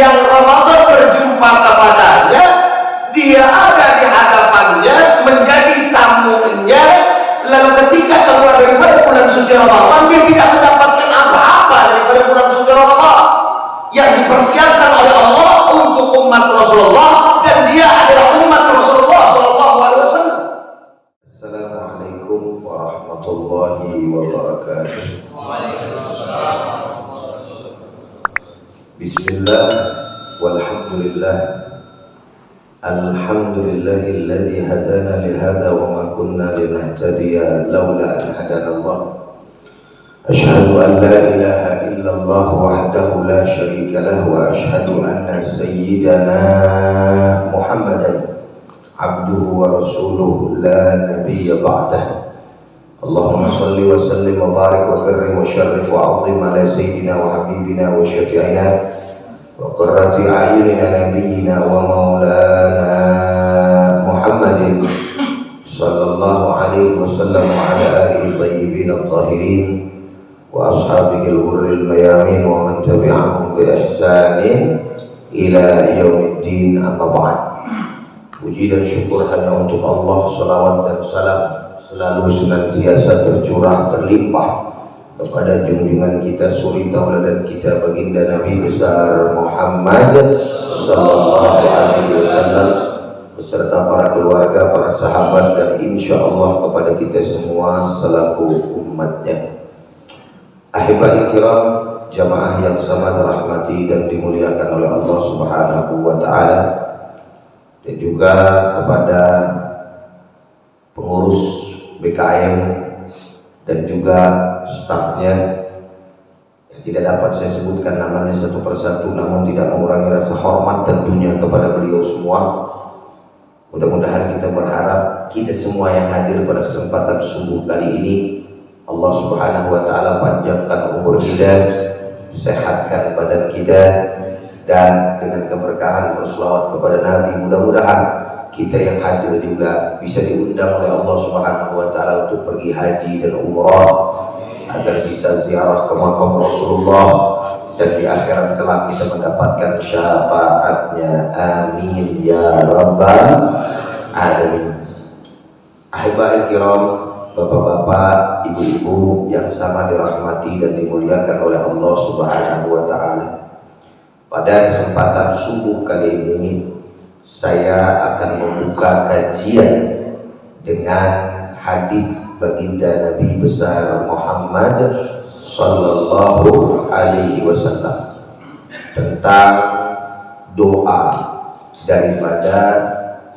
yang Ramadan berjumpa kepadanya, dia ada di hadapannya menjadi tamunya, lalu ketika keluar daripada bulan suci Ramadan dia tidak mendapatkan apa-apa daripada bulan suci Ramadan yang dipersiapkan oleh Allah untuk umat Rasulullah, dan dia adalah umat Rasulullah Shallallahu Alaihi Wasallam. Assalamualaikum warahmatullahi wabarakatuh. Bismillah walhamdulillah. Alhamdulillahilladzi hadana lihada wa ma kunna linahtadiya laula an hadana Allah. Asyhadu an la ilaha illallah wahdahu la syarika lahu wa asyhadu anna sayyidana Muhammadan abduhu wa rasuluhu la nabiyya ba'dah. Allahumma salli wa sallim wa barik wa karrim wa syarrif wa azim ala sayyidina wa habibina wa syafi'ina wa qurrati a'yunina nabiyyina wa maulana Muhammadin sallallahu alaihi wasallam wa ala alihi tayyibin at-tahirin wa ashabihi al-ghurril mayamin wa man tabi'ahum bi ihsanin ila yaumiddin, amma ba'd. Puji dan syukur hanya untuk Allah, salawat dan salam selalu senantiasa tercurah terlimpah kepada junjungan kita, suri tauladan kita, baginda Nabi besar Muhammad sallallahu alaihi wasallam beserta para keluarga, para sahabat, dan insya Allah kepada kita semua selaku umatnya. Ahibahil kiram, jamaah yang sama dirahmati dan dimuliakan oleh Allah Subhanahu wa taala, dan juga kepada pengurus BKM dan juga stafnya yang tidak dapat saya sebutkan namanya satu persatu, namun tidak mengurangi rasa hormat tentunya kepada beliau semua. Mudah-mudahan kita berharap kita semua yang hadir pada kesempatan subuh kali ini, Allah Subhanahu wa taala panjangkan umur kita, sehatkan badan kita, dan dengan keberkahan berselawat kepada Nabi, mudah-mudahan kita yang hadir juga bisa diundang oleh Allah Subhanahu wa taala untuk pergi haji dan umrah, agar bisa ziarah ke makam Rasulullah, dan di akhirat kelak kita mendapatkan syafaatnya. Amin ya rabbal alamin. Ahibahil kiram, bapak-bapak, ibu-ibu yang sama dirahmati dan dimuliakan oleh Allah Subhanahu wa taala. Pada kesempatan subuh kali ini saya akan membuka kajian dengan hadis baginda Nabi besar Muhammad sallallahu alaihi wasallam tentang doa daripada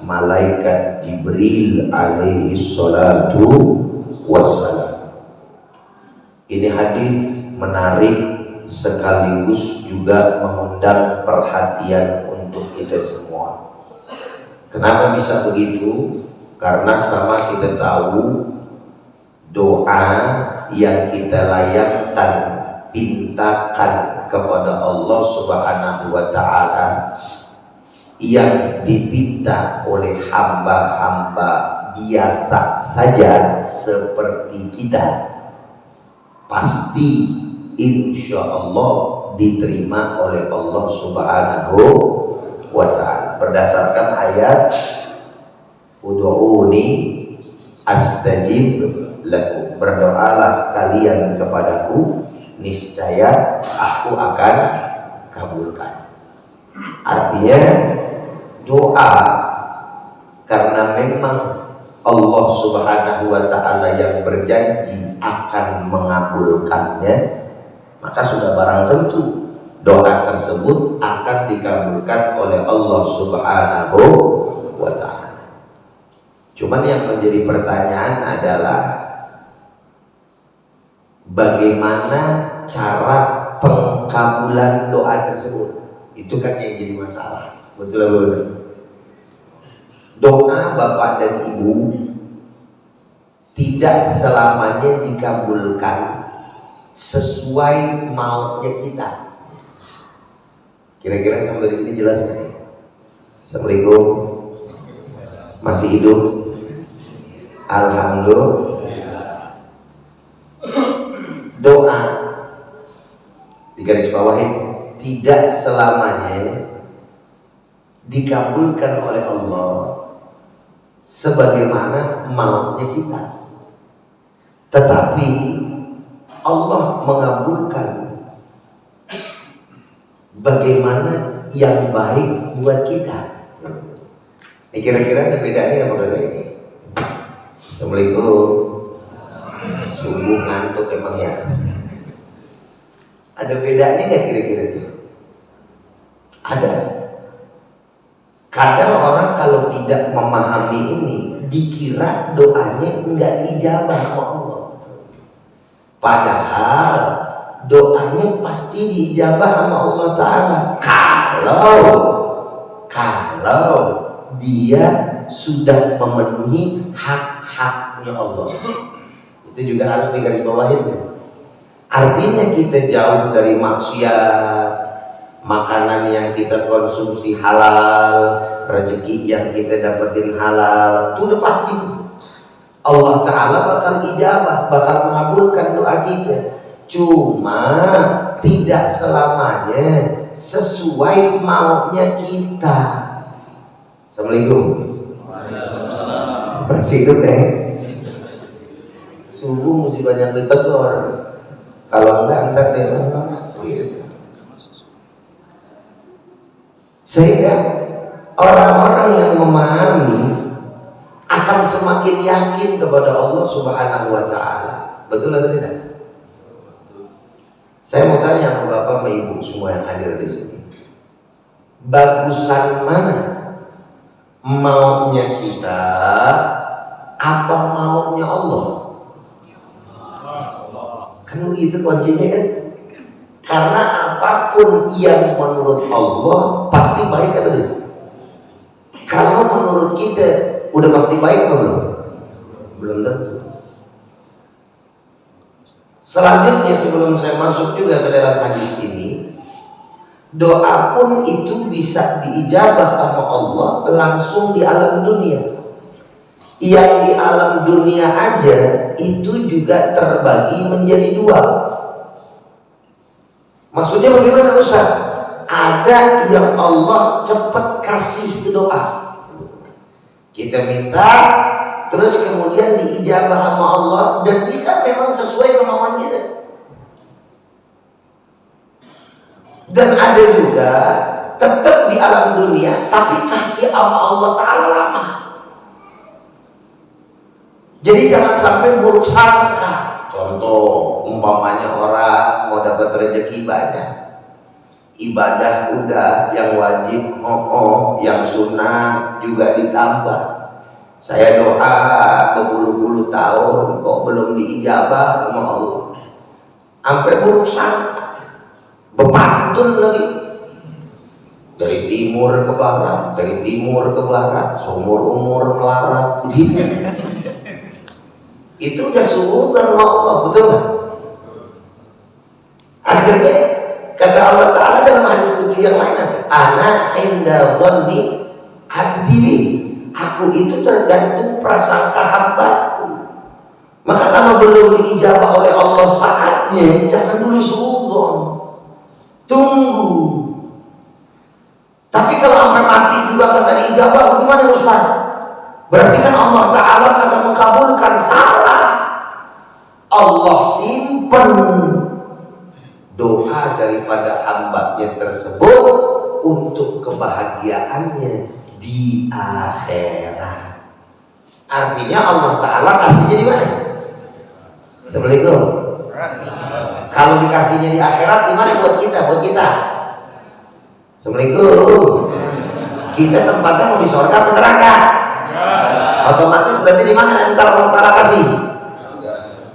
malaikat Jibril alaihi salatu wassalam. Ini hadis menarik sekaligus juga mengundang perhatian untuk kita semua. Kenapa bisa begitu? Karena sama kita tahu doa yang kita layangkan, pintakan kepada Allah Subhanahu wa taala, yang dipinta oleh hamba-hamba biasa saja seperti kita, pasti insya Allah diterima oleh Allah Subhanahu wa ta'ala berdasarkan ayat ud'uni astajib lakum, berdoalah kalian kepadaku niscaya aku akan kabulkan. Artinya doa, karena memang Allah Subhanahu wa ta'ala yang berjanji akan mengabulkannya, maka sudah barang tentu doa tersebut akan dikabulkan oleh Allah Subhanahu wa ta'ala. Cuman yang menjadi pertanyaan adalah bagaimana cara pengkabulan doa tersebut. Itu kan yang jadi masalah. Betul atau betul? Doa bapak dan ibu tidak selamanya dikabulkan sesuai maunya kita. Kira-kira sampai di sini jelas nggak? Assalamualaikum. Masih hidup? Alhamdulillah. Doa di garis bawahi, tidak selamanya dikabulkan oleh Allah sebagaimana maunya kita, tetapi Allah mengabulkan bagaimana yang baik buat kita. Ini kira-kira ada bedanya apa enggak ini? Assalamualaikum. Sungguh ngantuk emang ya. Ada bedanya nggak kira-kira itu? Ada. Kadang orang kalau tidak memahami ini dikira doanya nggak diijabah sama Allah. Padahal doanya pasti diijabah sama Allah Ta'ala kalau dia sudah memenuhi hak-haknya Allah. Itu juga harus digarisbawahi. Artinya kita jauh dari maksiat, makanan yang kita konsumsi halal, rezeki yang kita dapetin halal, itu udah pasti Allah Ta'ala bakal ijabah, bakal mengabulkan doa kita. Cuma tidak selamanya sesuai maunya kita. Assalamualaikum. Masih ikut subuh mesti banyak ditegur. Kalau enggak ntar dia gitu. Sehingga orang-orang yang memahami akan semakin yakin kepada Allah Subhanahu wa Ta'ala. Betul atau tidak? Saya mau tanya sama Bapak sama Ibu semua yang hadir di sini. Bagusan mana? Maunya kita apa maunya Allah? Kan itu kuncinya kan? Karena apapun yang menurut Allah pasti baik atau tidak? Kalau menurut kita udah pasti baik atau belum? Belum tentu. Selanjutnya sebelum saya masuk juga ke dalam hadis ini, doa pun itu bisa diijabah sama Allah langsung di alam dunia. Yang di alam dunia aja itu juga terbagi menjadi dua. Maksudnya bagaimana Ustaz? Ada yang Allah cepat kasih itu doa. Kita minta terus kemudian diijabah sama Allah dan bisa memang sesuai kemauan kita. Dan ada juga tetap di alam dunia tapi kasih sama Allah Ta'ala lama. Jadi jangan sampai buruk sangka. Contoh umpamanya orang mau dapat rezeki banyak, ibadah udah, yang wajib yang sunnah juga ditambah. Saya doa berpuluh-puluh tahun kok belum diijabah sama Allah. Sampai buruk sangka, bepantun lagi. Dari timur ke barat, dari timur ke barat, seumur-umur melarat, begitu. Itu udah suudzon sama Allah, betul nggak? Akhirnya kata Allah Ta'ala dalam hadis qudsi yang lain, ana inda dhanni abdi, aku itu tergantung prasangka hambaku. Maka kalau belum diijabah oleh Allah saatnya, jangan dulu suudzon, tunggu. Tapi kalau sampai mati juga kagak diijabah, gimana Ustaz? Berarti kan Allah Ta'ala kagak mengabulkan. Salah. Allah simpen doa daripada hambanya tersebut untuk kebahagiaannya di akhirat. Artinya Allah Ta'ala kasihnya di mana? Assalamualaikum. Kalau dikasihnya di akhirat di mana buat kita? Buat kita. Assalamualaikum. Kita tempatnya mau di surga atau neraka? Otomatis berarti di mana entar Allah Ta'ala kasih?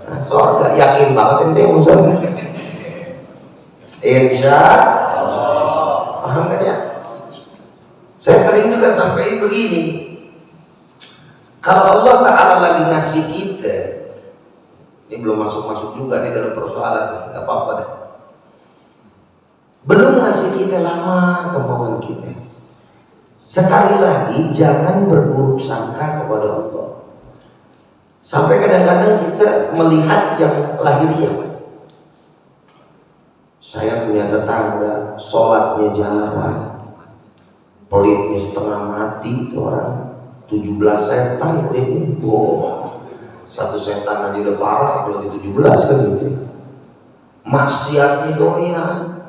Nah, surga. Yakin banget ente mau surga? Insya Allah. Paham kan ya? Saya sering juga sampaikan begini. Kalau Allah Ta'ala lagi ngasih kita, ini belum masuk-masuk juga nih dalam persoalan, nggak apa-apa dah. Belum ngasih kita lama kemauan kita. Sekali lagi jangan berburuk sangka kepada Allah. Sampai kadang-kadang kita melihat yang lahiriah. Saya punya tetangga, sholatnya jarang, pelitnya setengah mati tuh orang. 17 setan ini. Satu setan aja udah parah, berarti 17 kan gitu. Maksiatnya doyan.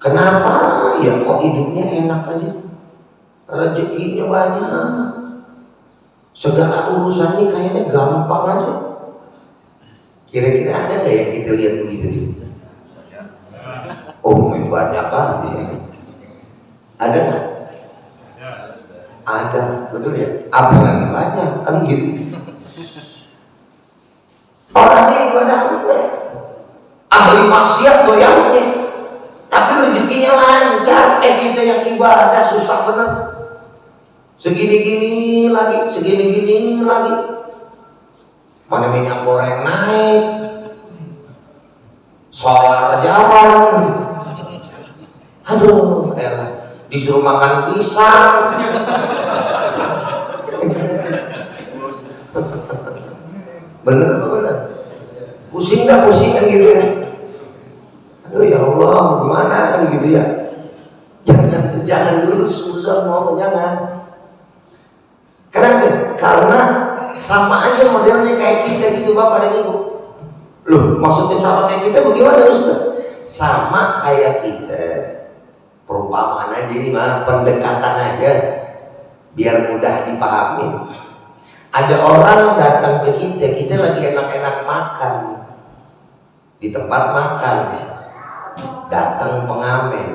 Kenapa? Ya kok hidupnya enak aja, rezekinya banyak, segala urusannya kayaknya gampang aja. Kira-kira ada nggak yang kita lihat begitu tuh? Oh, banyak kali. Ada nggak? Ada, betul ya? Apalagi banyak, kan gitu. Orangnya ibadah ahli maksiat doyannya, tapi rezekinya lancar. Kita yang ibadah susah bener. Segini-gini lagi, segini-gini lagi. Mana minyak goreng naik, solar jarang. Aduh, elah, disuruh makan pisang. Bener apa bener? Pusing dah, pusing kan gitu ya. Aduh ya Allah, gimana kan gitu ya. Jangan dulu susah, mau jangan. Kenapa? Karena sama aja modelnya kayak kita gitu Bapak dan Ibu. Loh, maksudnya sama kayak kita bagaimana Ustaz? Sama kayak kita. Perumpamaan aja ini mah, pendekatan aja biar mudah dipahami. Ada orang datang ke kita lagi enak-enak makan di tempat makan, datang pengamen.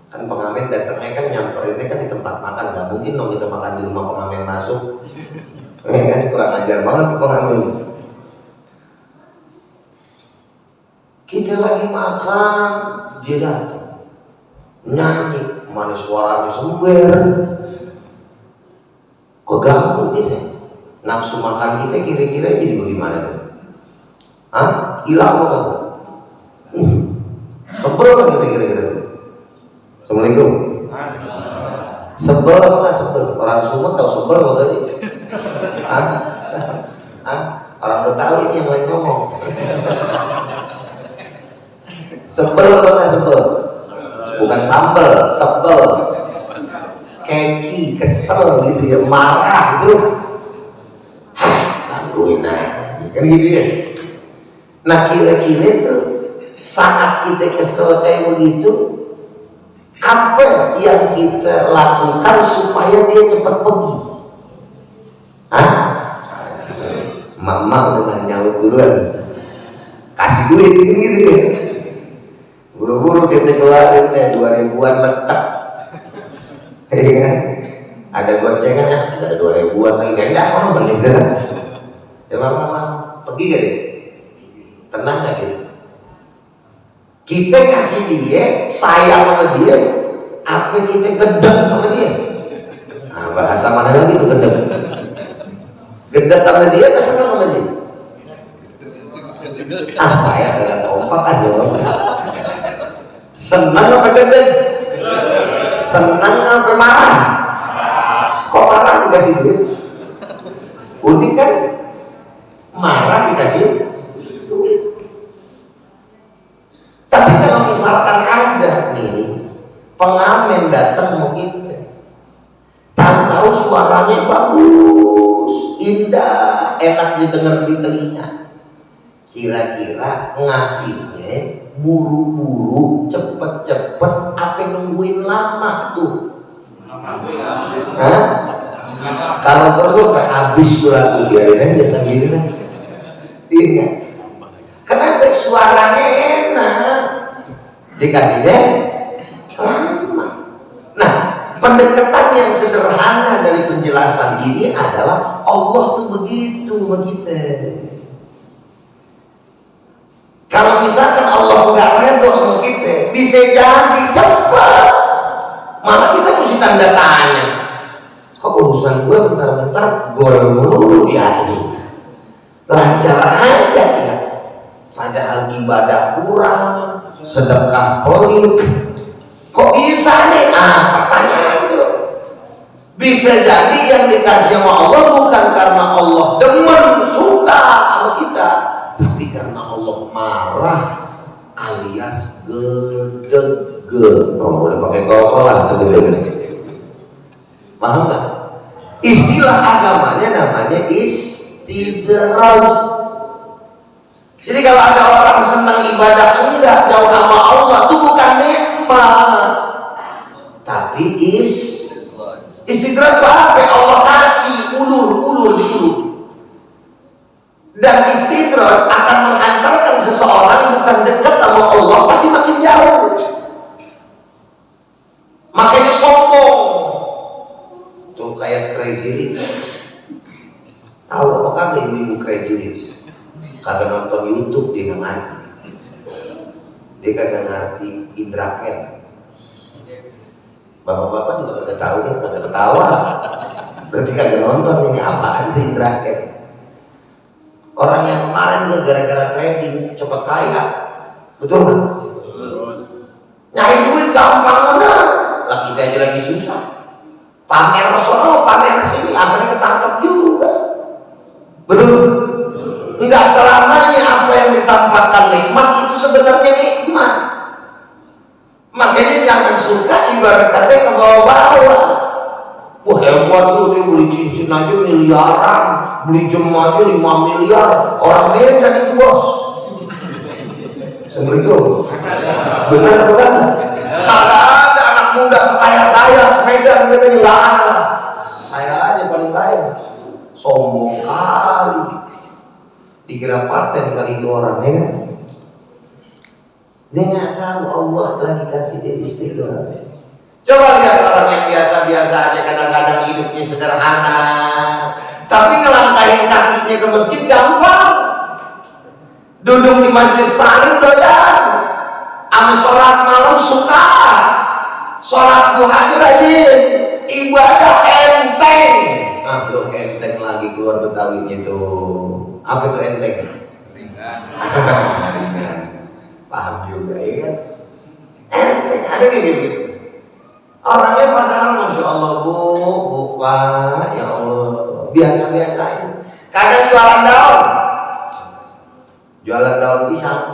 Kan pengamen datangnya kan nyamperinnya kan di tempat makan, nggak mungkin dong kita makan di rumah pengamen masuk. Kan kurang ajar banget tuh pengamen. Kita lagi makan, dia datang nyanyi, mana suaranya sember, kok ganggu kita. Nafsu makan kita kira-kira jadi bagaimana tuh? Hah? Hilang apa enggak? Sebel kan kita kira-kira? Assalamualaikum. Sebel apa enggak sebel? Orang Sumut tahu sebel apa enggak sih? Hah? Hah? Orang Betawi ini yang lain ngomong. Sebel apa enggak sebel? Bukan sambel, sebel. Keki, kesel gitu ya, marah gitu. Gangguin aja, kan gitu ya. Nah kira-kira tuh saat kita kesel kayak begitu, apa yang kita lakukan supaya dia cepat pergi? Hah? Mama udah nyaut duluan, kasih duit gitu ya. Buru-buru kita keluarin ya 2000-an letak. Iya, ada goncengan ya, ada 2000-an lagi, enggak mau begitu. Ya mama, pergi gak deh? Tenang gak gitu? Kita kasih dia, sayang sama dia, apa kita gedek sama dia? Nah, bahasa mana lagi tuh gedek? Gedek sama dia apa senang sama dia? Apa ya, gak kompak aja. Senang apa gedek? Senang apa marah? Kok marah dikasih duit? Unik kan? Marah dikasih duit. Tapi kalau misalkan ada nih pengamen datang mau kita, tahu suaranya bagus, indah, enak didengar di telinga, kira-kira ngasihnya buru-buru, cepet-cepet, apa nungguin lama tuh? Hah? Kalau perlu kayak habis lagu biarin aja kan gini kan. Iya. Kenapa suaranya enak? Dikasihnya lama. Nah, pendekatan yang sederhana dari penjelasan ini adalah Allah tuh begitu begitu. Kalau misalkan Allah nggak redho sama kita, bisa jadi cepat. Malah kita mesti tanda tanya. Kok urusan gue bentar-bentar gol melulu ya gitu. Lancar aja ya. Padahal ibadah kurang, sedekah pelit. Kok bisa nih? Pertanyaan tuh. Bisa jadi yang dikasih sama Allah bukan karena Allah demen, suka sama kita, tapi karena Allah marah alias kol-kolah tuh gede-gede. Paham nggak? Istilah agamanya namanya istidraj. Jadi kalau ada orang senang ibadah enggak jauh sama Allah, itu bukan nikmat, tapi istidraj. Apa? Allah kasih ulur diulur. Dan istidraj akan mengantarkan seseorang bukan dekat sama Allah, tapi makin jauh. Makanya sombong. Tuh kayak Crazy Rich. Tahu apa kagak ibu-ibu Crazy Rich? Kagak nonton YouTube dia nggak ngerti. Dia kagak ngerti Indra Ken. Bapak-bapak juga kagak tahu, dia kagak ketawa. Berarti kagak nonton ini apaan sih Indra Ken? Orang yang kemarin gara-gara trading cepat kaya, betul nggak? Nyari duit gampang benar. Lah kita aja lagi susah. Pamer sono, pamer sini, akhirnya ketangkap juga. Betul? Enggak selamanya apa yang ditampakkan nikmat itu sebenarnya nikmat. Makanya jangan suka ibarat kata ke bawah-bawah. Wah hebat tuh, dia beli cincin aja miliaran, beli jam aja 5 miliar. Orang Medan itu bos. Assalamualaikum. Benar bukan? Kagak ada anak muda sekaya saya Medan katanya, nggak ada. Saya aja paling kaya. Sombong kali. Dikira paten kali itu orangnya kan? Dia nggak tahu Allah lagi kasih dia istighfar. Coba lihat orang yang biasa-biasa aja, kadang-kadang hidupnya sederhana, tapi ngelangkahin kakinya ke masjid gampang. Duduk di majelis taklim doyan, ame sholat malam suka, sholat duha rajin, ibadah enteng. Ah lo enteng lagi keluar Betawinya tuh. Apa itu enteng? Ringan. Ringan. Paham juga ya kan? Enteng, ada kayak gitu. Orangnya padahal Masya Allah bu Pak, ya Allah, biasa-biasa aja. Kadang jualan daun pisang.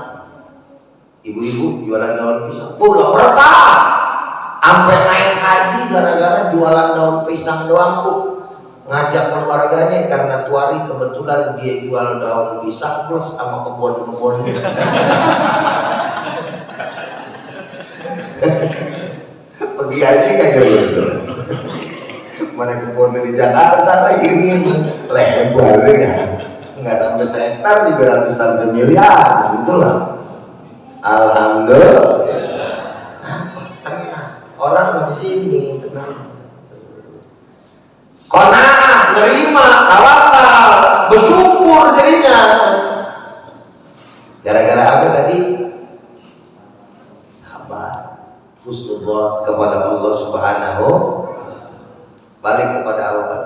Ibu-ibu jualan daun pisang. Pulau berkah. Sampai naik haji gara-gara jualan daun pisang doang bu. Ngajak keluarganya karena tuari kebetulan dia jual daun pisang plus sama kebun-kebunnya. Pergi haji kayak gitu. Mana kebun di Jakarta lagi ini lebar ya. Nggak sampai sekitar juga ratusan miliar, betul lah. Alhamdulillah. Tenang. Orang di sini tenang. Qanaah, nerima, tawakal, bersyukur jadinya. Gara-gara apa tadi? Sabar, husnudzon kepada Allah Subhanahu, balik kepada Allah.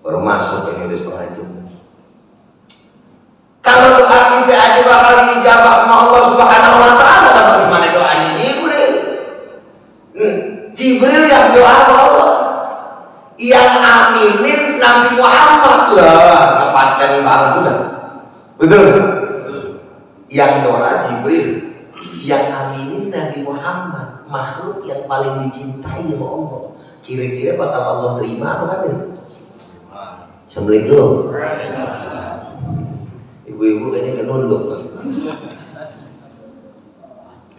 Baru masuk ini udah setengah jam. Kalau doa kita aja bakal dijawab sama Allah Subhanahu wa Ta'ala, bagaimana doanya Jibril? Jibril yang doa sama Allah. Yang aminin Nabi Muhammad lah, dapatkan barang udah. Betul? Yang doa Jibril, yang aminin Nabi Muhammad, makhluk yang paling dicintai oleh Allah. Kira-kira bakal Allah terima apa kan? Assalamualaikum. Ibu-ibu kayaknya udah nunduk.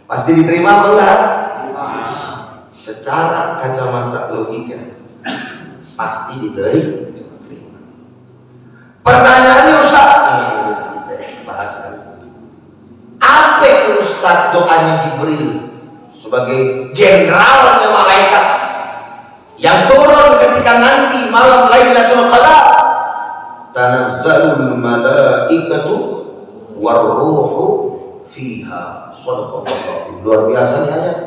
Pasti diterima apa enggak? Secara kacamata logika pasti diterima. Pertanyaannya Ustaz, kita bahasan. Apa itu Ustaz doanya Jibril sebagai jenderalnya malaikat yang turun ketika nanti malam Lailatul Qadar? Tanazzalul malaikatu warruhu fiha. Shadaqallah. Luar biasa nih ayat.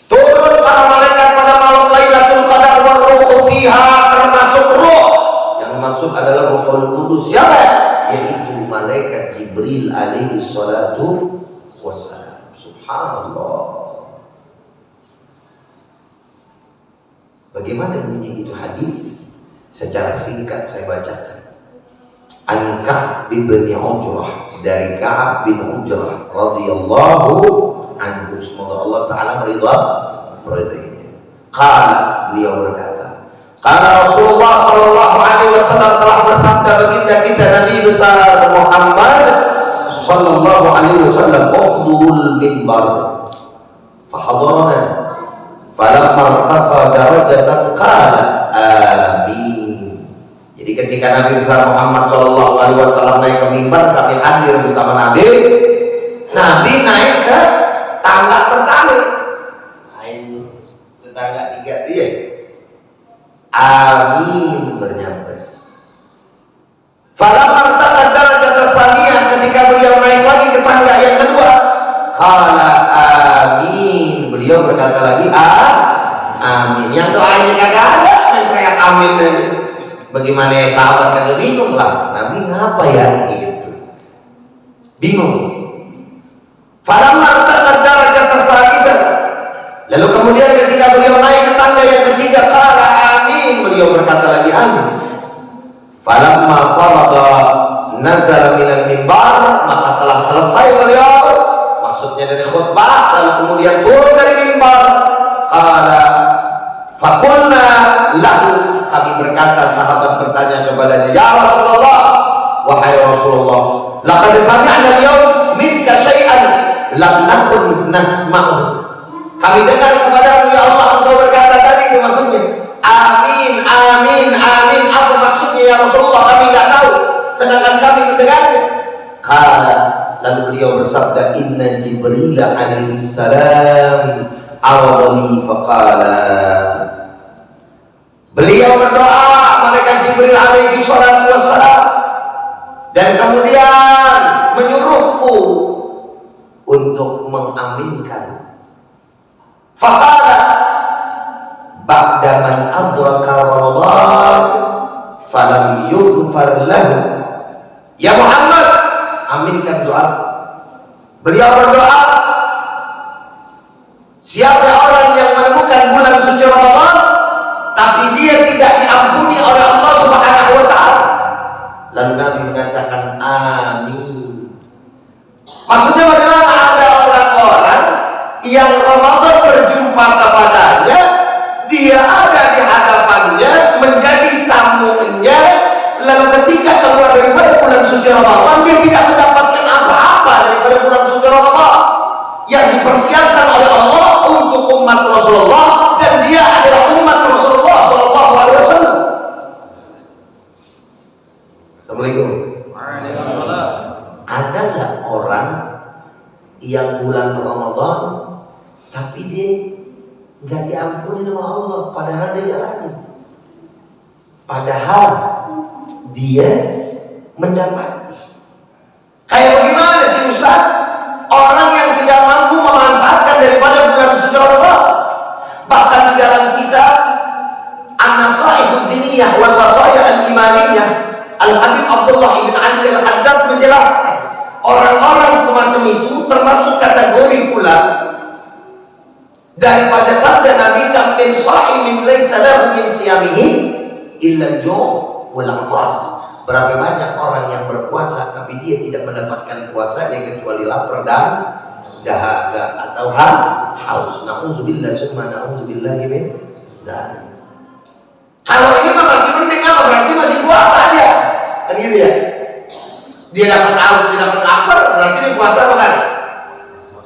Turun para malaikat pada malam Lailatul Qadar warruhu fiha, termasuk ruh. Yang maksud adalah Ruhul Qudus. Siapa? Yaitu malaikat Jibril alaihi salatu wassalam. Subhanallah. Bagaimana bunyi itu hadis? Secara singkat saya bacakan. An Ka'b bin Ujrah, dari Ka'b bin Ujrah radhiyallahu anhu. Semoga Allah Ta'ala meridainya. Qala, beliau berkata, karena Rasulullah Sallallahu Alaihi Wasallam telah bersabda baginda kita Nabi besar Muhammad Sallallahu Alaihi Wasallam, "Uhdul minbar, fahadarana, falamma irtaqa darajatan qala amin." Jadi ketika Nabi besar Muhammad Sallallahu Alaihi Wasallam naik ke mimbar, kami hadir bersama Nabi. Nabi naik ke tangga pertama, naik ke tangga 3 dia. Amin bernyampe. Falamma irtaqa darajatan tsaniyah, ketika beliau naik lagi ke tangga yang kedua, qala amin, beliau berkata lagi amin. Yang doanya kagak ada, main teriak amin aja. Bagaimana ya sahabat kagak bingung lah, Nabi ngapa ya gitu, bingung. Falamma irtaqa darajatan tsaniyah, lalu kemudian ketika beliau naik ke tangga yang ketiga, qala amin, beliau berkata lagi amin. Falamma farada nazala minal mimbar, maka telah selesai beliau, maksudnya dari khutbah, lalu kemudian turun dari mimbar. Qala faqulna lahu, kami berkata, sahabat bertanya kepadanya, ya Rasulullah, wahai Rasulullah, laqad sami'na al-yawm minka syai'an lam nakun nasma'u. Kami dengar kepadamu ya Allah, engkau berkata tadi, itu maksudnya amin, amin, amin. Apa maksudnya ya Rasulullah? Kami nggak tahu, sedangkan kami mendengarnya. Kala, lalu beliau bersabda, inna Jibril alaihi salam awali faqala. Beliau berdoa, malaikat Jibril alaihi salatu wassalam, dan kemudian menyuruhku untuk mengaminkan. Faqala ba'da man adraka Ramadan falam yughfar lahu. Ya Muhammad, aminkan doa. Beliau berdoa, siapa orang yang menemukan bulan suci Ramadan tapi dia tidak diampuni oleh Allah Subhanahu wa taala. Lalu Nabi mengatakan amin. Maksudnya bagaimana? Ada orang-orang yang Ramadan berjumpa kepadanya, dia ada di hadapannya menjadi tamunya, lalu ketika keluar daripada bulan suci Ramadan dia tidak mendapatkan apa-apa daripada bulan suci Ramadan yang dipersiapkan oleh Allah untuk umat Rasulullah, dan dia adalah umat Rasulullah Sallallahu Alaihi Wasallam. Assalamualaikum. Waalaikumsalam. Ada nggak orang yang bulan Ramadan tapi dia nggak diampuni sama Allah, padahal dia jalani, padahal dia mendapati? Kayak bagaimana sih Ustaz? Orang yang tidak mampu memanfaatkan daripada bulan suci Ramadan. Bahkan di dalam kitab An-Nasaihud Diniyah wal Wasaya Al-Imaniyah, Al-Habib Abdullah ibn Ali Al-Haddad menjelaskan, orang-orang semacam itu termasuk kategori pula daripada sabda Nabi, kam min sha'imin laysa lahu min siyamihi illa al-ju' wal 'atash. Berapa banyak orang yang berpuasa tapi dia tidak mendapatkan puasanya kecuali lapar dan dahaga atau haus. Na'udzubillah summa na'udzubillahi min dzalik. Kalau ini mah masih mending, apa berarti masih puasa dia, kan gitu ya? Dia dapat haus, dia dapat lapar, berarti dia puasa bukan?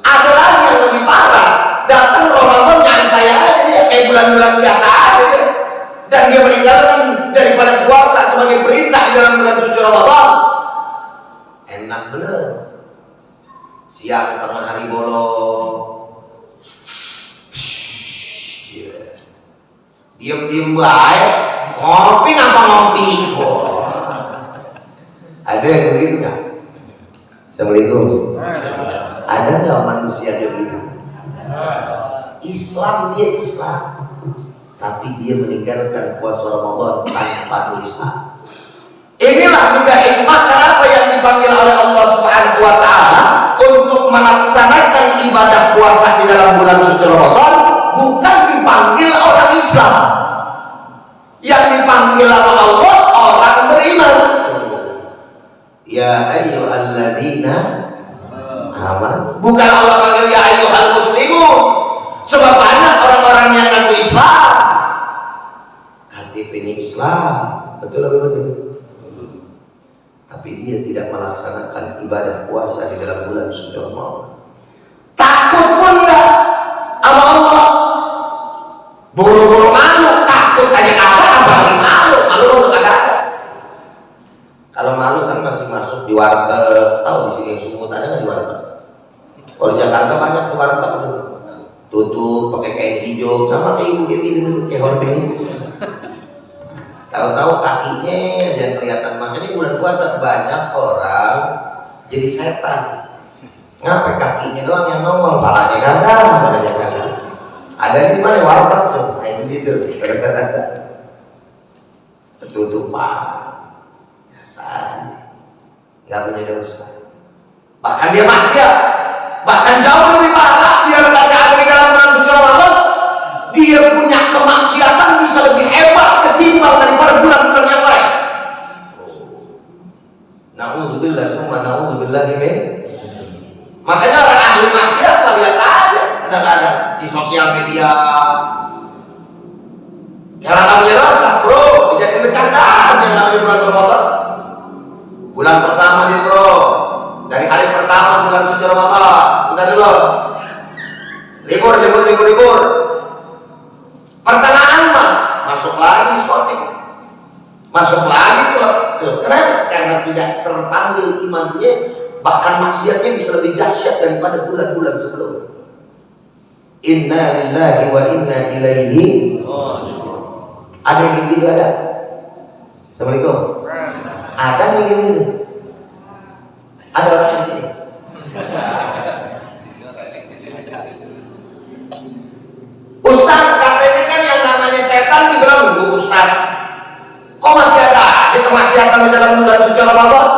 Ada lagi yang lebih parah, datang Ramadan nyantai aja dia, kayak bulan-bulan biasa aja dia, dan dia meninggalkan daripada puasa sebagai perintah di dalam bulan suci Ramadan. Enak bener, siang tengah hari bolong, diem-diem baik, ngopi ngapa ngopi? Ada yang begitu nggak? Assalamualaikum. Ada nggak manusia yang begitu? Islam, dia Islam, tapi dia meninggalkan puasa Ramadan tanpa dosa. Inilah juga hikmah kenapa yang dipanggil oleh Allah Subhanahu wa taala untuk melaksanakan ibadah puasa di dalam bulan suci Ramadan, bukan dipanggil orang Islam. Yang dipanggil oleh Allah orang beriman. Ya ayyuhalladzina aman. Bukan Allah panggil ya ayyuhal muslimun. Sebab banyak orang-orang yang ngaku Islam, KTP-nya Islam, betul apa betul? Tapi dia tidak melaksanakan ibadah puasa di dalam bulan suci Ramadan. Takut pun enggak sama Allah. Buru-buru malu, takut aja apalagi malu untuk agak. Kalau malu kan masih masuk di warteg, tahu di sini yang Sumut ada nggak di warteg? Kalau di Jakarta banyak tuh warteg tuh, tutup pakai kain hijau sama kayak ibu gitu, kayak hording itu. Tahu-tahu kakinya aja yang kelihatan. Makanya bulan puasa banyak orang jadi setan. Ngapain kakinya doang yang nongol, palanya gagal. Ada di mana warteg tuh, nah itu gitu, ketutupan, biasa aja, nggak punya dosa. Bahkan dia maksiat, bahkan jauh lebih parah. Dia berkata ada di dalam bulan suci Ramadan, dia punya kemaksiatan bisa lebih hebat ketimbang daripada bulan-bulan yang lain. Na'udzubillah summa na'udzubillah min. Makanya orang ahli maksiat lihat aja kadang-kadang di sosial media. Karena namanya dosa, bro, dijadiin bercandaan yang namanya bulan Ramadan. Bulan pertama nih bro, dari hari pertama bulan suci Ramadan, udah dulu libur. Pertengahan mah masuk lagi diskotik, masuk lagi tuh. Kenapa? Karena tidak terpanggil imannya, bahkan maksiatnya bisa lebih dahsyat daripada bulan-bulan sebelumnya. Inna lillahi wa inna ilaihi. Ada yang gitu ada? Assalamualaikum. Ada yang gitu? Ada orang di sini? Ustaz, katanya kan yang namanya setan dibelenggu Ustaz. Kok masih ada kemaksiatan di dalam bulan suci Ramadan?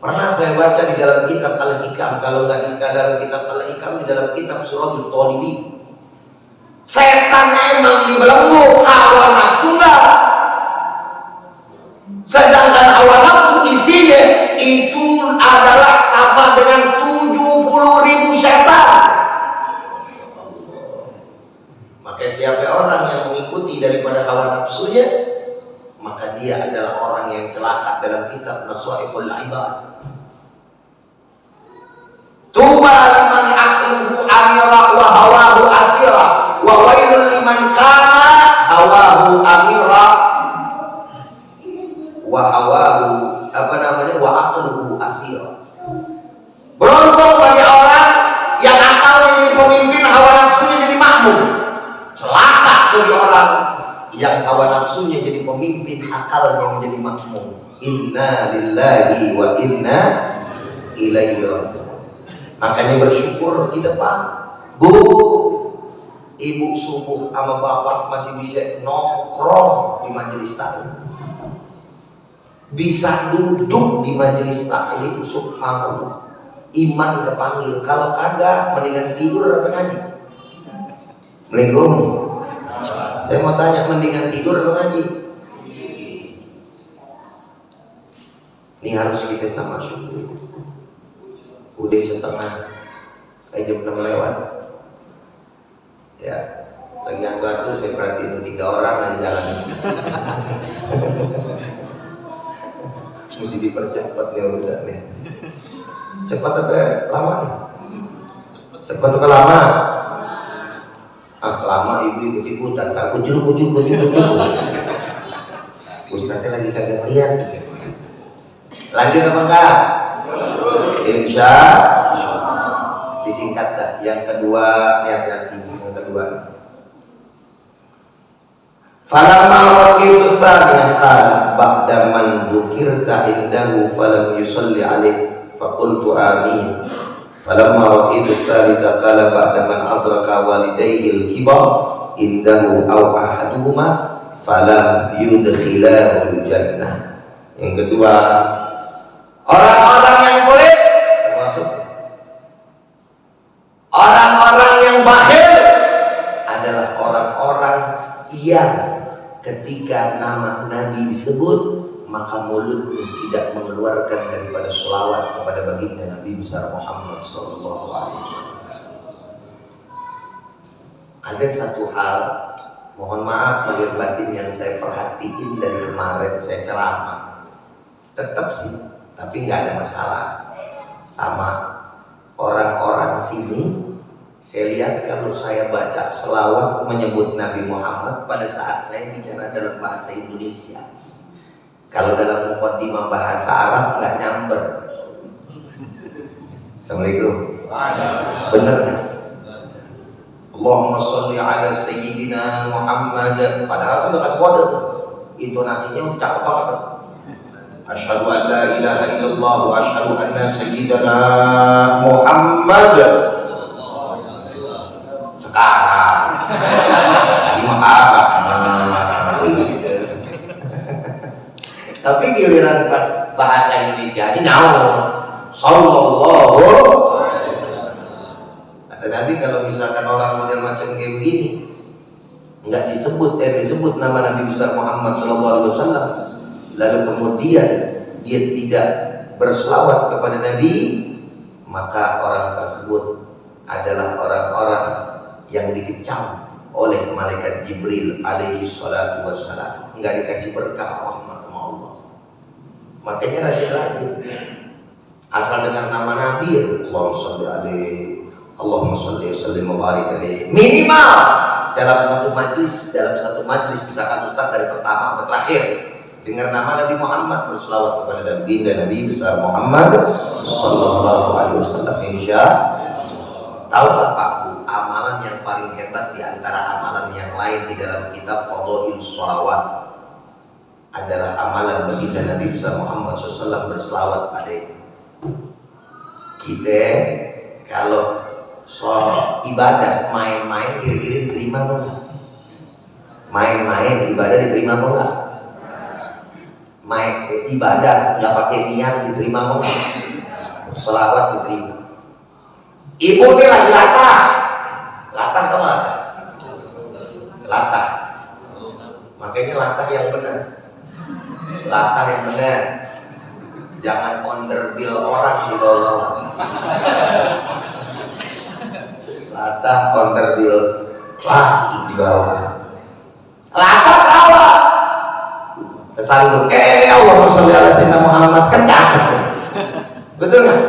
Pernah saya baca di dalam kitab Al-Hikam, kalau nggak di dalam kitab Al-Hikam, di dalam kitab Surajul Talibin. Setan emang dibelenggu, hawa nafsu enggak. Sedangkan hawa nafsu isinya itu adalah sama dengan 70.000 setan. Maka siapa orang yang mengikuti daripada hawa nafsunya, maka dia adalah orang yang celaka. Dalam kitab Nasaihul Ibad, tuba liman aqluhu amira wa hawahu asira wa wailul liman kana hawahu amira wa hawahu wa aqluhu asira. Beruntung bagi orang yang akalnya jadi pemimpin, hawa nafsunya jadi makmum. Celaka bagi orang yang hawa nafsunya jadi pemimpin, akalnya menjadi makmum. Inna lillahi wa inna ilaihi raji'un. Makanya bersyukur kita Pak, Bu, ibu subuh sama bapak masih bisa nongkrong di majelis taklim, bisa duduk di majelis taklim, subhanallah, iman kepanggil. Kalau kagak mendingan tidur apa ngaji? Assalamualaikum. Saya mau tanya, mendingan tidur apa ngaji? Ini harus kita sama syukur. Udah setengah, kayak jam 6 lewat. Ya, lagi yang tuh saya perhatiin 3 orang aja jalan. Mesti dipercepat nih urusannya. Cepat apa lama nih? Cepat apa lama? Lama ibu ikut-ikutan, tak kucur. Ustaznya lagi kagak lihat. Lanjut apa enggak? Insya Allah. Disingkat dah. Yang kedua, hati-hati. Yang kedua, falamma waqitu tsaniyah qala ba'da man dzukirta indahu falam yusalli alaih faqultu amin. Falamma waqitu tsalitha qala ba'da man adraka walidayhi al-kibar indahu aw ahaduhuma falam yudkhilahu al-jannah. Yang kedua, orang-orang yang kulit, termasuk orang-orang yang bakhil, adalah orang-orang yang ketika nama Nabi disebut maka mulutmu tidak mengeluarkan daripada sholawat kepada baginda Nabi besar Muhammad sallallahu alaihi wasallam. Ada satu hal, mohon maaf lahir batin, yang saya perhatiin dari kemarin saya ceramah. Tetap sih, tapi nggak ada masalah. Sama orang-orang sini, saya lihat kalau saya baca selawat menyebut Nabi Muhammad pada saat saya bicara dalam bahasa Indonesia. Kalau dalam muqaddimah bahasa Arab nggak nyamber. Assalamualaikum. Bener nih. Allahumma sholli ala sayyidina Muhammad. Padahal saya udah kasih kode. Intonasinya cakep banget. Asyhadu an la ilaha illallah wa asyhadu anna sayyidina Muhammad. Sekarang. Tadi mah kagak. Tapi giliran pas bahasa Indonesia ini nyawa. Sallallahu. Kata Nabi, kalau misalkan orang model macam kayak begini nggak disebut, disebut nama Nabi besar Muhammad SAW, lalu kemudian dia tidak berselawat kepada Nabi, maka orang tersebut adalah orang-orang yang dikecam oleh malaikat Jibril alaihi salatu wassalam, nggak dikasih berkah rahmat Allah. Makanya rajin-rajin asal dengan nama Nabi, Allahumma sholli alaihi, Allahumma sholli wasallim wa barik alaihi, minimal dalam satu majlis misalkan Ustaz dari pertama ke terakhir dengar nama Nabi Muhammad, berselawat kepada Nabi besar Muhammad sallallahu alaihi wasallam. Tahu nggak Pak, amalan yang paling hebat di antara amalan yang lain di dalam kitab Fadhailus Sholawat adalah amalan baginda Nabi besar Muhammad SAW berselawat pada kita. Kalau soal ibadah main-main kira-kira diterima enggak? Main-main ibadah diterima enggak? Main ibadah nggak pakai niat diterima enggak? Selawat diterima. Ibu ini lagi latah tau latah? Latah. Makanya latah yang benar. Latah yang benar. Jangan onderdil orang di bawah. Latah onderdil laki di bawah. Latah sawah. Kesandung. Allahumma sholli ala sayyidina Muhammad, kan cakep tuh. Betul nggak?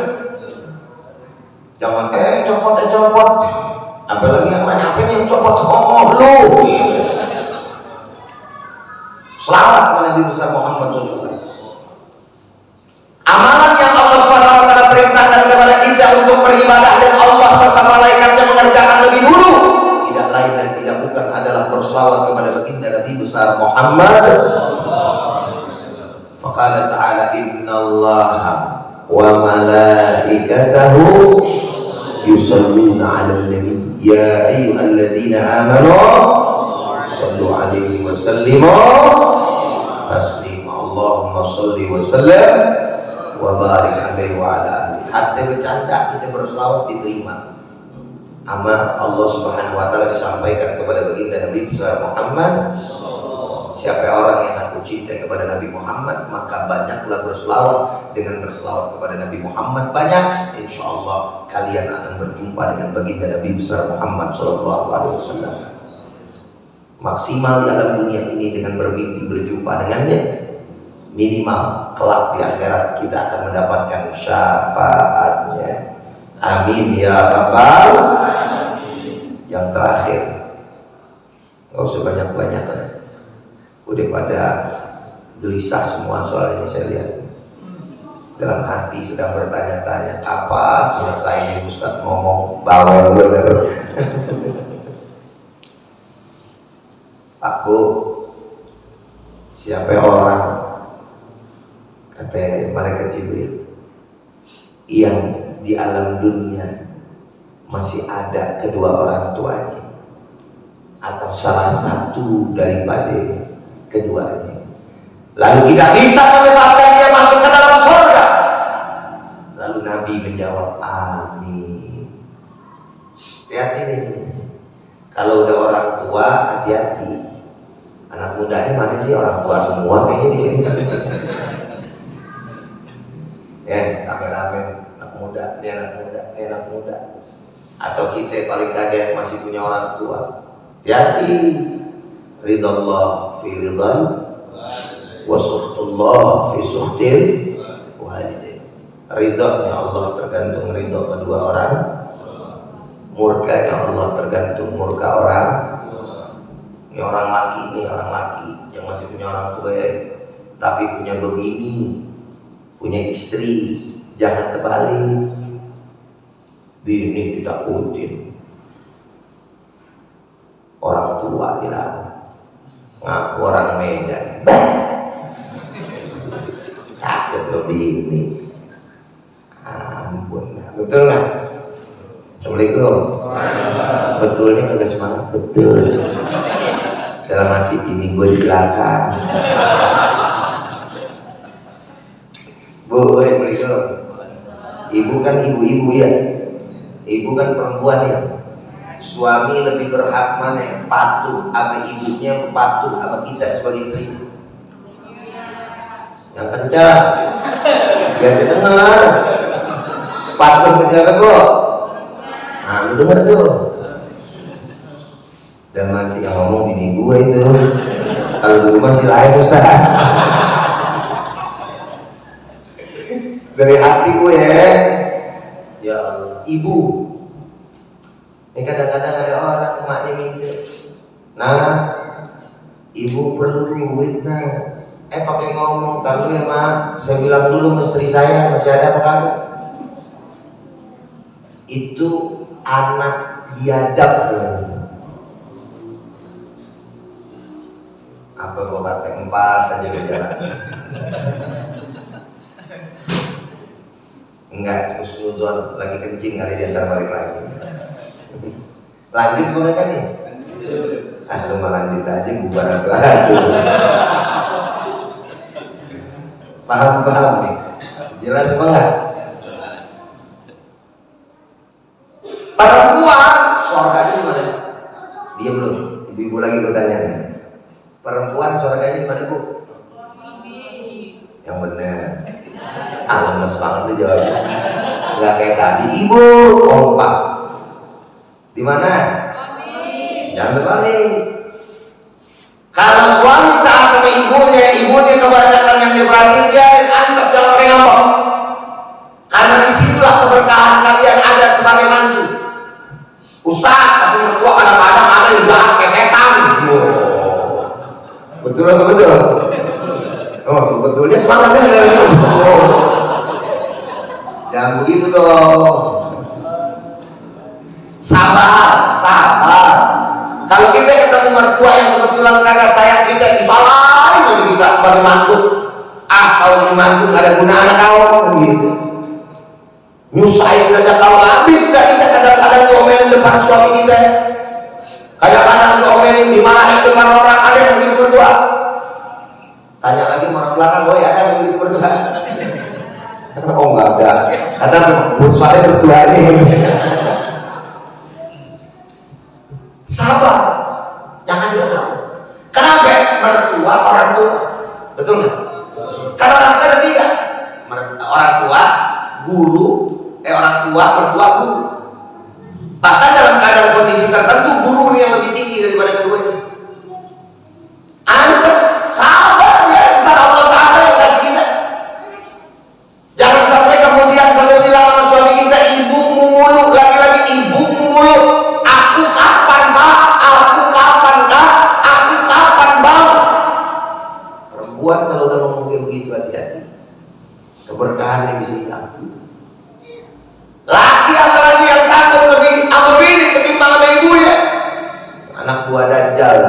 Jangan copot. Apalagi yang lain, apa yang copot? Lu. Selamat Nabi besar Muhammad SAW. Amalan yang Allah SWT perintahkan kepada kita untuk beribadah dan Allah serta malaikatnya mengerjakan lebih dulu, tidak lain dan tidak bukan adalah berselawat kepada baginda Nabi besar Muhammad. Faqala ta'ala innallaha wa malaikatahu yusalluna 'alan nabi ya ayyuhalladzina amanu sallu 'alaihi wa sallimu taslima. Allahumma shalli wa sallim wa barik alaihi wa ala alihi. Hatta bercanda kita berselawat diterima. Ama Allah Subhanahu wa taala disampaikan kepada baginda Nabi besar Muhammad, siapa orang yang aku cinta kepada Nabi Muhammad, maka banyaklah berselawat. Dengan berselawat kepada Nabi Muhammad banyak, insya Allah kalian akan berjumpa dengan baginda Nabi besar Muhammad sallallahu alaihi wasallam. Maksimal di alam dunia ini dengan bermimpi berjumpa dengannya, minimal kelak di akhirat kita akan mendapatkan syafaatnya. Amin ya rabbal alamin. Yang terakhir, nggak usah banyak-banyak lah. Udah pada gelisah semua soal ini, saya lihat. Dalam hati sedang bertanya-tanya, kapan selesai Ustaz ngomong bawel bener. Pak Bu, siapa orang, kata malaikat Jibril, yang di alam dunia masih ada kedua orang tuanya atau salah satu daripada keduanya, lalu tidak bisa menyebabkan dia masuk ke dalam surga. Lalu Nabi menjawab, amin. Hati-hati nih, kalau udah orang tua hati-hati. Anak muda ini mana sih? Orang tua semua kayaknya di sini. Ya, rame-rame anak muda, ini anak muda, ini anak muda. Atau kita paling kaget masih punya orang tua. Hati-hati. Ridallah fi ridal wa sukhtullah fi sukhtil walidain. Ridhonya Allah tergantung ridho kedua orang, murkanya Allah tergantung murka orang. Ini orang laki yang masih punya orang tua tapi punya begini, punya istri, jangan terbalik. Bini ditakutin, orang tua dilawan, ngaku orang Medan, takut lo bini. Ampun, betul nggak? Assalamualaikum. Betulnya kagak semangat, betul. Dalam hati bini gue di belakang. Bu, Assalamualaikum. Ibu kan ibu-ibu ya. Ibu kan perempuan ya. Suami lebih berhak mana? Patuh sama ibunya, patuh sama kita sebagai istri. Yang kencang, biar dia dengar. Patuh ke siapa bu? Nah, lu denger tuh. Dan nanti yang ngomong bini gue itu. Kalau di rumah sih lain Ustaz. Dari hati gue ya Allah, ibu. Ini kadang-kadang ada orang emaknya minta, nah, ibu perlu duit nah. Pakai ngomong, ntar dulu ya mak, saya bilang dulu istri saya masih ada apa kagak? Itu anak biadab tuh. Apa gua kata 4 aja bicara. Enggak, husnuzon lagi kencing kali dia ntar balik lagi. Lanjut boleh kan nih? Lu mau lanjut aja bubar aduh. Paham nih? Jelas apa enggak? Perempuan surganya di mana? Dia belum. Ibu-ibu lagi gue tanya. Perempuan surganya di mana bu? Yang benar. Lemes banget tuh jawabnya. Nggak kayak tadi. Ibu kompak. Di mana? Jangan terbalik. Kalau suami taat sama ibunya kebanyakan yang diperhatiin dia anggap jangan pakai ngomong. Karena disitulah keberkahan kalian ada sebagai mantu. Ustaz, tapi mertua kadang-kadang ada yang jahat kayak setan. Betul apa betul? Oh, betulnya semangatnya dari betul. Jangan begitu dong. Sabar. Kalau kita ketemu mertua yang kebetulan kagak sayang kita, disalahin lagi kita sebagai mantu. Kau ini mantu gak ada gunanya kau, gitu. Nyusahin aja kau, habis dah kita kadang-kadang diomelin depan suami kita. Kadang-kadang diomelin, dimarahin depan orang, ada yang begitu berdua. Tanya lagi orang belakang, boy ada yang begitu berdua? Oh nggak ada, kata soalnya berdua ini. Sabar, jangan dilakukan. Kenapa? Mertua orang tua, betul nggak? Karena orang tua ada 3, orang tua, guru, orang tua, mertua, guru. Bahkan dalam keadaan kondisi tertentu, guru ini yang lebih tinggi daripada keduanya. Anda sabar ya, ntar Allah Taala yang kasih kita. Jangan sampai kemudian sampai bilang sama suami kita, ibumu mulu, lagi-lagi ibumu mulu. Aku kapan pak? Aku kapan kak? Aku kapan bang? Perempuan kalau udah ngomong kayak begitu hati-hati. Keberkahannya bisa hilang. Laki apalagi yang takut lebih sama bini ketimbang sama ibunya. Anak buah dajjal.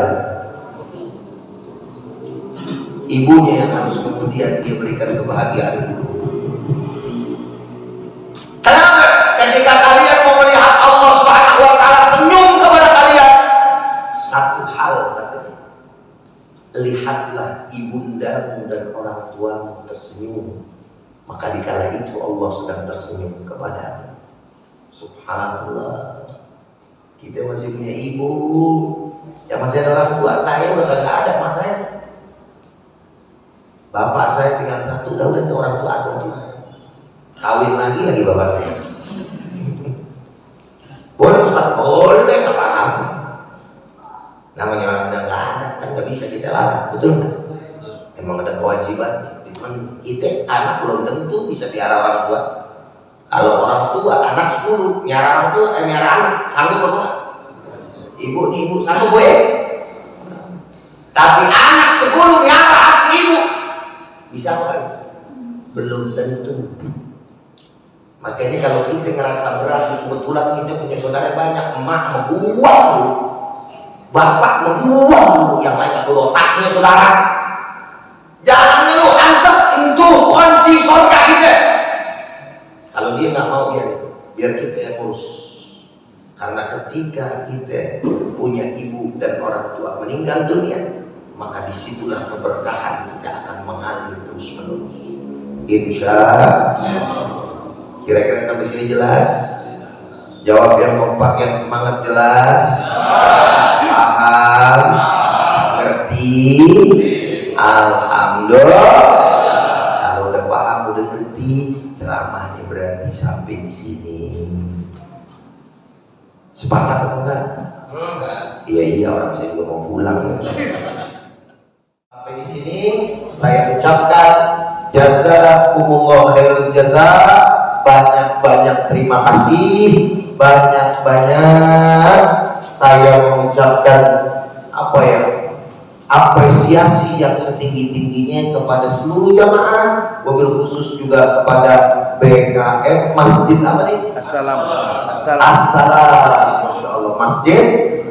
Ibunya yang harus kemudian dia berikan kebahagiaan itu. Kenapa? Ketika kalian mau melihat Allah Subhanahu wa Ta'ala senyum kepada kalian, satu hal katanya, lihatlah ibundamu dan orang tuamu tersenyum, maka dikala itu Allah sedang tersenyum kepadamu. Subhanallah, kita masih punya ibu, Ya masih ada orang tua, saya udah gak ada mas saya. Bapak saya tinggal satu, udah ke orang tua aja. Kawin lagi bapak saya. Boleh Ustaz? Boleh, apa-apa. Namanya orang udah gak ada, kan gak bisa kita larang, betul nggak? Emang ada kewajiban. Kita anak belum tentu bisa piara orang tua. Kalau orang tua anak 10 miara orang tua, miara anak sanggup apa? Ibu sanggup boleh. Tapi anak 10 miara hati ibu bisa apa? Belum tentu. Makanya kalau kita ngerasa berat, kebetulan kita punya saudara banyak, emak membuang dulu, bapak membuang dulu, yang lain dulu otaknya saudara. Jangan lu anggap itu kunci surga kita. Kalau dia nggak mau biar kita yang urus. Karena ketika kita punya ibu dan orang tua meninggal dunia, maka disitulah keberkahan kita akan mengalir terus menerus. Insya Allah. Kira-kira sampai sini jelas? Jawab yang kompak, yang semangat jelas. Paham? Ngerti? Alhamdulillah. Kalau udah paham, udah ngerti, ceramahnya berarti sampai di sini. Sepakat atau enggak? Iya orang saya juga mau pulang. Sampai di sini saya ucapkan jazakumullah khairul jazaa. Banyak terima kasih, banyak saya mengucapkan apresiasi yang setinggi-tingginya kepada seluruh jamaah, wabil khusus juga kepada BKM Masjid apa nih? Assalam. Masya Allah, Masjid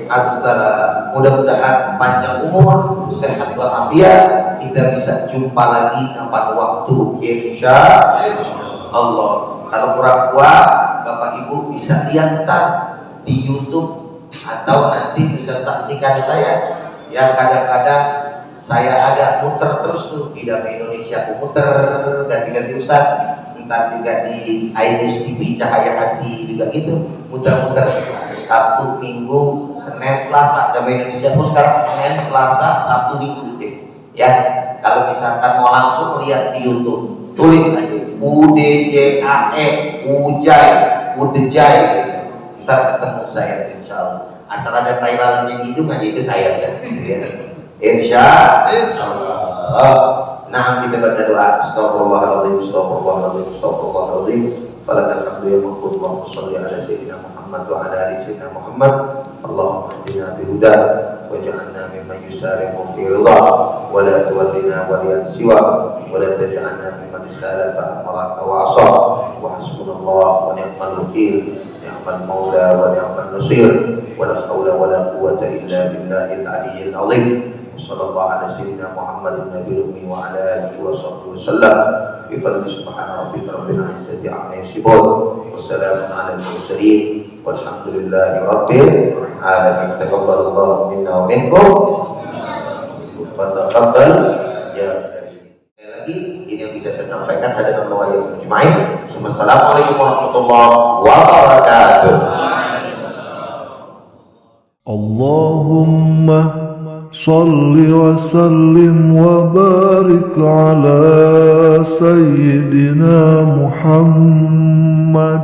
Assalam. Mudah-mudahan panjang umur, sehat walafiat, kita bisa jumpa lagi kapan waktu, insya Allah. Kalau kurang puas, Bapak Ibu bisa lihat di YouTube atau nanti bisa saksikan saya. Ya kadang-kadang saya ada muter terus tuh di Damai Indonesia, aku muter ganti-ganti Ustaz. Ntar juga di iNews TV Cahaya Hati juga gitu, muter-muter. Sabtu, Minggu, Senin, Selasa. Damai Indonesia tuh sekarang Senin, Selasa, Sabtu, Minggu deh. Ya kalau misalkan mau langsung lihat di YouTube, tulis aja UDJAE Udejai gitu. Ntar ketemu saya insya Allah. Asal ada Thailand yang hidup aja itu saya udah gitu ya. Insya Allah. Nah kita baca doa. Astagfirullahaladzim, astagfirullahaladzim, astagfirullahaladzim. Falakal hamdu ya mahmudullah. Salli ala sayyidina Muhammad wa ala ali sayyidina Muhammad. Allahumma hdina bihuda waj'alna mimman yusari'u fi ridha wa la tuwallina waliyan siwa wa la taj'alna mimman salafa amaraka wa asa wa hasbunallah wa ni'mal wakil ni'mal maula wa ni'mal nasir wa la hawla wa la quwwata illa billahil aliyyil azim. Sallallahu ala sayyidina Muhammadin nabiyil ummi wa ala alihi wa sahbihi wasallam. Bi fadli subhana rabbika rabbil izzati amma yasifun wa salamun alal mursalin walhamdulillahi rabbil alamin. Taqabbalallahu minna wa minkum. Taqabbal ya. Sekali lagi ini yang bisa saya sampaikan hadirin Allah yang mujmain. Assalamualaikum warahmatullahi wabarakatuh. Allahumma salli wa sallim wa barik ala sayyidina Muhammad